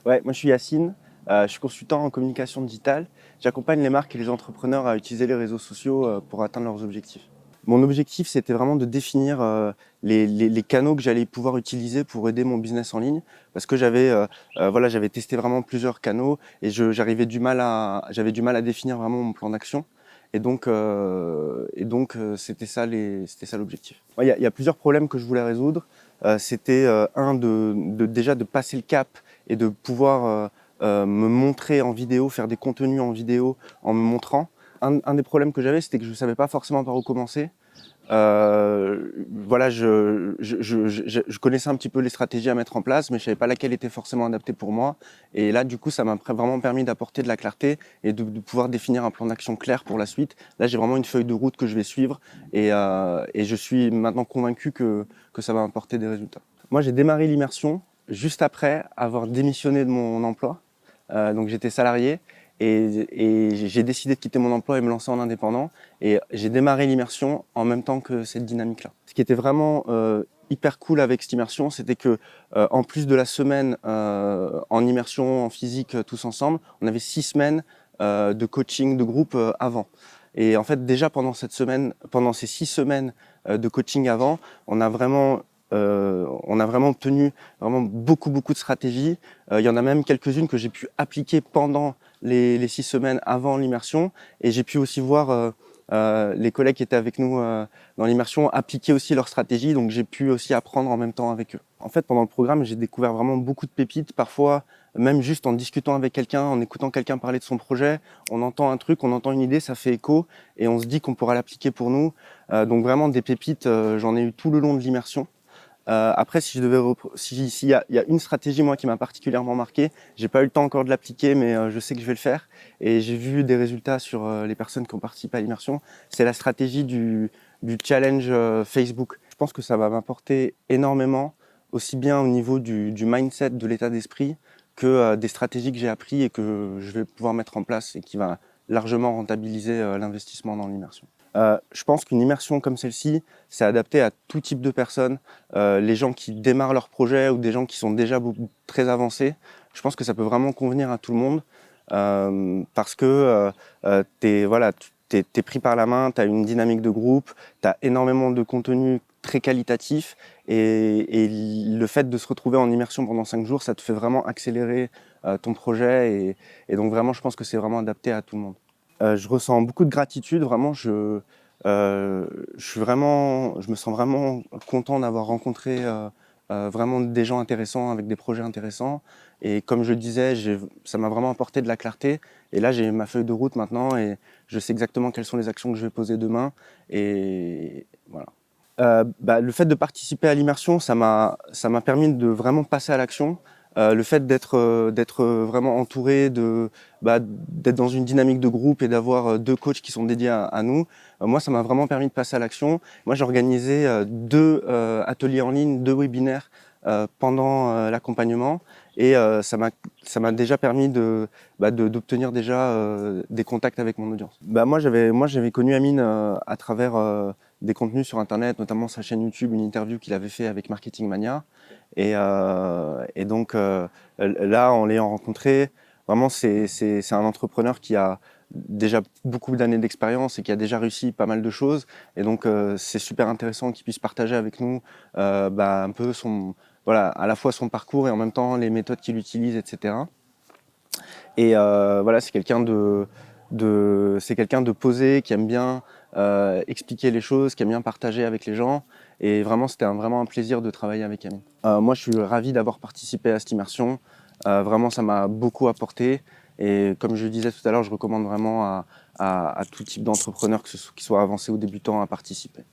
Ouais, moi je suis Yacine, je suis consultant en communication digitale. J'accompagne les marques et les entrepreneurs à utiliser les réseaux sociaux pour atteindre leurs objectifs. Mon objectif, c'était vraiment de définir les canaux que j'allais pouvoir utiliser pour aider mon business en ligne, parce que j'avais testé vraiment plusieurs canaux et j'avais du mal à définir vraiment mon plan d'action. C'était ça l'objectif. Ouais, il y a plusieurs problèmes que je voulais résoudre. C'était déjà de passer le cap et de pouvoir me montrer en vidéo, faire des contenus en vidéo en me montrant. Un des problèmes que j'avais, c'était que je ne savais pas forcément par où commencer. Voilà, je connaissais un petit peu les stratégies à mettre en place, mais je savais pas laquelle était forcément adaptée pour moi. Et là, du coup, ça m'a vraiment permis d'apporter de la clarté et de pouvoir définir un plan d'action clair pour la suite. Là, j'ai vraiment une feuille de route que je vais suivre et je suis maintenant convaincu que ça va apporter des résultats. Moi, j'ai démarré l'immersion juste après avoir démissionné de mon emploi. Donc, j'étais salarié et j'ai décidé de quitter mon emploi et me lancer en indépendant. Et j'ai démarré l'immersion en même temps que cette dynamique-là. Ce qui était vraiment hyper cool avec cette immersion, c'était que en plus de la semaine en immersion, en physique, tous ensemble, on avait 6 semaines de coaching de groupe avant. Et en fait, déjà pendant ces 6 semaines de coaching avant, on a vraiment obtenu vraiment beaucoup de stratégies. Il y en a même quelques-unes que j'ai pu appliquer pendant les 6 semaines avant l'immersion, et j'ai pu aussi voir les collègues qui étaient avec nous dans l'immersion appliquer aussi leur stratégie, donc j'ai pu aussi apprendre en même temps avec eux. En fait, pendant le programme, j'ai découvert vraiment beaucoup de pépites. Parfois, même juste en discutant avec quelqu'un, en écoutant quelqu'un parler de son projet, on entend un truc, on entend une idée, ça fait écho, et on se dit qu'on pourra l'appliquer pour nous. Donc vraiment des pépites, j'en ai eu tout le long de l'immersion. Après, si je devais s'il y a une stratégie moi qui m'a particulièrement marqué, j'ai pas eu le temps encore de l'appliquer, mais je sais que je vais le faire et j'ai vu des résultats sur les personnes qui ont participé à l'immersion. C'est la stratégie du challenge Facebook. Je pense que ça va m'apporter énormément, aussi bien au niveau du mindset, de l'état d'esprit, que des stratégies que j'ai appris et que je vais pouvoir mettre en place et qui va largement rentabiliser l'investissement dans l'immersion. Je pense qu'une immersion comme celle-ci, c'est adapté à tout type de personnes, les gens qui démarrent leur projet ou des gens qui sont déjà très avancés. Je pense que ça peut vraiment convenir à tout le monde parce que t'es pris par la main, tu as une dynamique de groupe, tu as énormément de contenu très qualitatif et le fait de se retrouver en immersion pendant 5 jours, ça te fait vraiment accélérer ton projet et donc vraiment, je pense que c'est vraiment adapté à tout le monde. Je ressens beaucoup de gratitude, vraiment. Je me sens vraiment content d'avoir rencontré vraiment des gens intéressants avec des projets intéressants. Et comme je le disais, ça m'a vraiment apporté de la clarté. Et là, j'ai ma feuille de route maintenant et je sais exactement quelles sont les actions que je vais poser demain. Et voilà. Le fait de participer à l'immersion, ça m'a permis de vraiment passer à l'action. Le fait d'être vraiment entouré, d'être dans une dynamique de groupe et d'avoir 2 coachs qui sont dédiés à nous, moi, ça m'a vraiment permis de passer à l'action. Moi, j'ai organisé 2 ateliers en ligne, 2 webinaires pendant l'accompagnement et ça m'a déjà permis d'obtenir déjà des contacts avec mon audience. Moi, j'avais connu Amine à travers des contenus sur internet, notamment sa chaîne YouTube, une interview qu'il avait fait avec Marketing Mania. Et donc là, en l'ayant rencontré, vraiment c'est un entrepreneur qui a déjà beaucoup d'années d'expérience et qui a déjà réussi pas mal de choses. Et donc c'est super intéressant qu'il puisse partager avec nous un peu à la fois son parcours et en même temps les méthodes qu'il utilise, etc. Et voilà, c'est quelqu'un de posé, qui aime bien expliquer les choses, qui aime bien partager avec les gens. Et vraiment, c'était vraiment un plaisir de travailler avec Amine. Moi, je suis ravi d'avoir participé à cette immersion. Vraiment, ça m'a beaucoup apporté. Et comme je le disais tout à l'heure, je recommande vraiment à tout type d'entrepreneurs, qu'ils soient avancés ou débutants, à participer.